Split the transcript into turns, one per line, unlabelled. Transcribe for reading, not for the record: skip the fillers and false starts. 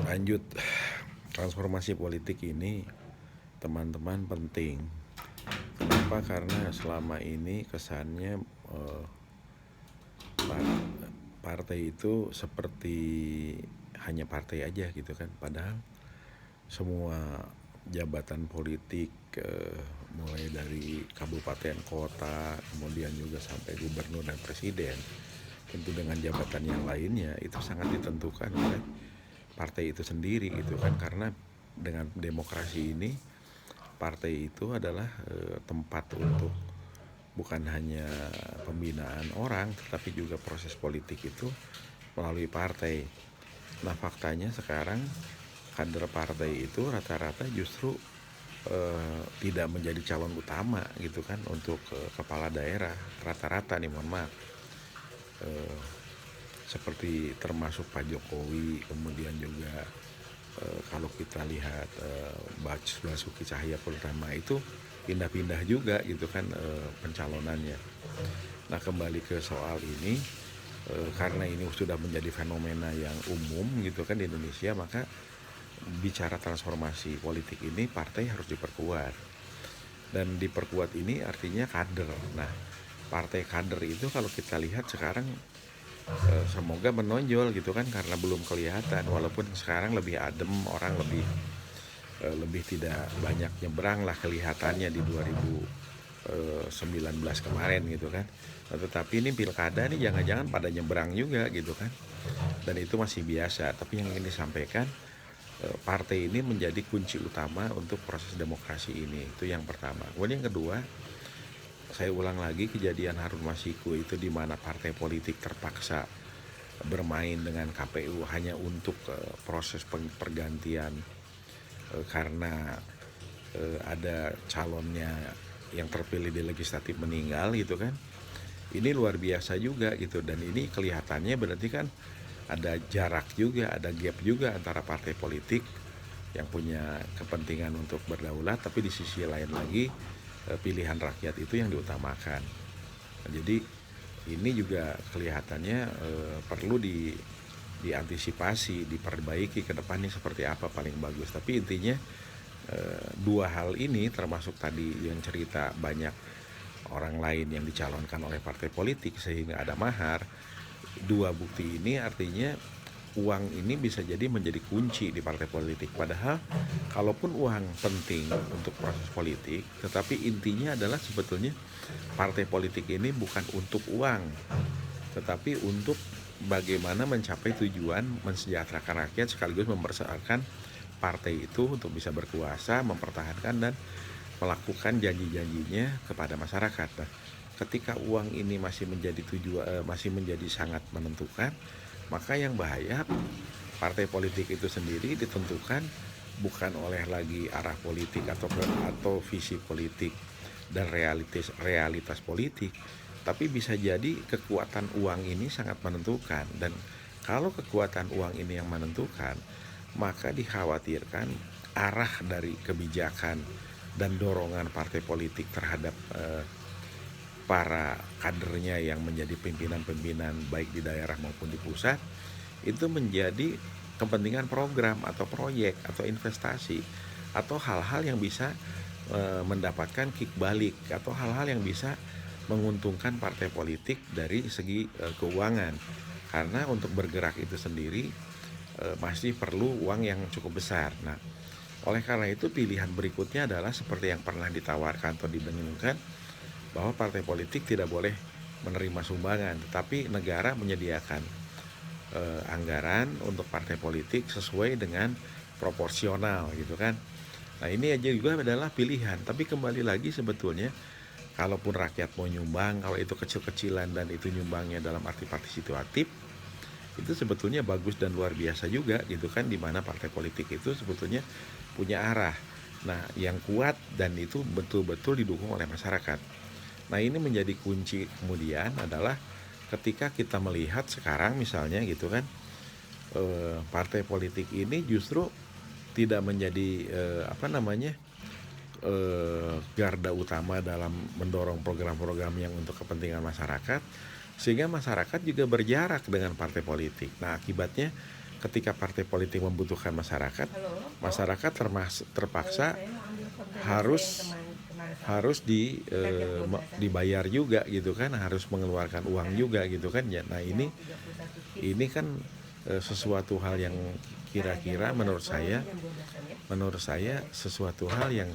Lanjut, transformasi politik ini teman-teman penting. Kenapa? Karena selama ini kesannya partai itu seperti hanya partai aja gitu kan. Padahal semua jabatan politik mulai dari kabupaten, kota, kemudian juga sampai gubernur dan presiden, tentu dengan jabatan yang lainnya itu sangat ditentukan oleh partai itu sendiri gitu kan. Karena dengan demokrasi ini partai itu adalah tempat untuk bukan hanya pembinaan orang tetapi juga proses politik itu melalui partai. Nah, faktanya sekarang kader partai itu rata-rata justru tidak menjadi calon utama gitu kan untuk kepala daerah, rata-rata nih, mohon maaf. Seperti termasuk Pak Jokowi, kemudian juga kalau kita lihat Basuki Cahayapurnama itu pindah-pindah juga gitu kan pencalonannya. Nah, kembali ke soal ini, karena ini sudah menjadi fenomena yang umum gitu kan di Indonesia, maka bicara transformasi politik ini partai harus diperkuat. Dan diperkuat ini artinya kader. Nah, partai kader itu kalau kita lihat sekarang semoga menonjol gitu kan, karena belum kelihatan. Walaupun sekarang lebih adem, orang lebih tidak banyak nyebrang lah kelihatannya di 2019 kemarin gitu kan. Nah, tetapi ini pilkada nih jangan-jangan pada nyebrang juga gitu kan. Dan itu masih biasa. Tapi yang ingin disampaikan, partai ini menjadi kunci utama untuk proses demokrasi ini. Itu yang pertama. Kemudian yang kedua, saya ulang lagi kejadian Harun Masiku itu, di mana partai politik terpaksa bermain dengan KPU hanya untuk proses pergantian karena ada calonnya yang terpilih di legislatif meninggal gitu kan. Ini luar biasa juga gitu, dan ini kelihatannya berarti kan ada jarak juga, ada gap juga antara partai politik yang punya kepentingan untuk berdaulat, tapi di sisi lain lagi pilihan rakyat itu yang diutamakan. Nah, jadi ini juga kelihatannya perlu diantisipasi, diperbaiki ke depannya seperti apa paling bagus. Tapi intinya dua hal ini, termasuk tadi yang cerita banyak orang lain yang dicalonkan oleh partai politik sehingga ada mahar. Dua bukti ini artinya uang ini bisa jadi menjadi kunci di partai politik. Padahal kalaupun uang penting untuk proses politik, tetapi intinya adalah sebetulnya partai politik ini bukan untuk uang, tetapi untuk bagaimana mencapai tujuan mensejahterakan rakyat sekaligus mempersatukan partai itu untuk bisa berkuasa, mempertahankan dan melakukan janji-janjinya kepada masyarakat. Nah, ketika uang ini masih menjadi masih menjadi sangat menentukan, maka yang bahaya partai politik itu sendiri ditentukan bukan oleh lagi arah politik atau visi politik dan realitas politik, tapi bisa jadi kekuatan uang ini sangat menentukan. Dan kalau kekuatan uang ini yang menentukan, maka dikhawatirkan arah dari kebijakan dan dorongan partai politik terhadap para kadernya yang menjadi pimpinan-pimpinan baik di daerah maupun di pusat itu menjadi kepentingan program atau proyek atau investasi atau hal-hal yang bisa mendapatkan kick balik atau hal-hal yang bisa menguntungkan partai politik dari segi keuangan. Karena untuk bergerak itu sendiri masih perlu uang yang cukup besar. Nah, oleh karena itu pilihan berikutnya adalah seperti yang pernah ditawarkan atau didengungkan, bahwa partai politik tidak boleh menerima sumbangan, tetapi negara menyediakan anggaran untuk partai politik sesuai dengan proporsional gitu kan. Nah, ini aja juga adalah pilihan. Tapi kembali lagi sebetulnya, kalaupun rakyat mau nyumbang, kalau itu kecil-kecilan dan itu nyumbangnya dalam arti partisipatif, itu sebetulnya bagus dan luar biasa juga gitu kan, dimana partai politik itu sebetulnya punya arah. Nah, yang kuat dan itu betul-betul didukung oleh masyarakat. Nah, ini menjadi kunci kemudian adalah ketika kita melihat sekarang misalnya gitu kan, partai politik ini justru tidak menjadi garda utama dalam mendorong program-program yang untuk kepentingan masyarakat, sehingga masyarakat juga berjarak dengan partai politik. Nah, akibatnya ketika partai politik membutuhkan masyarakat, masyarakat terpaksa harus harus dibayar juga gitu kan, harus mengeluarkan uang juga gitu kan ya. Nah ini kan sesuatu hal yang kira-kira menurut saya sesuatu hal yang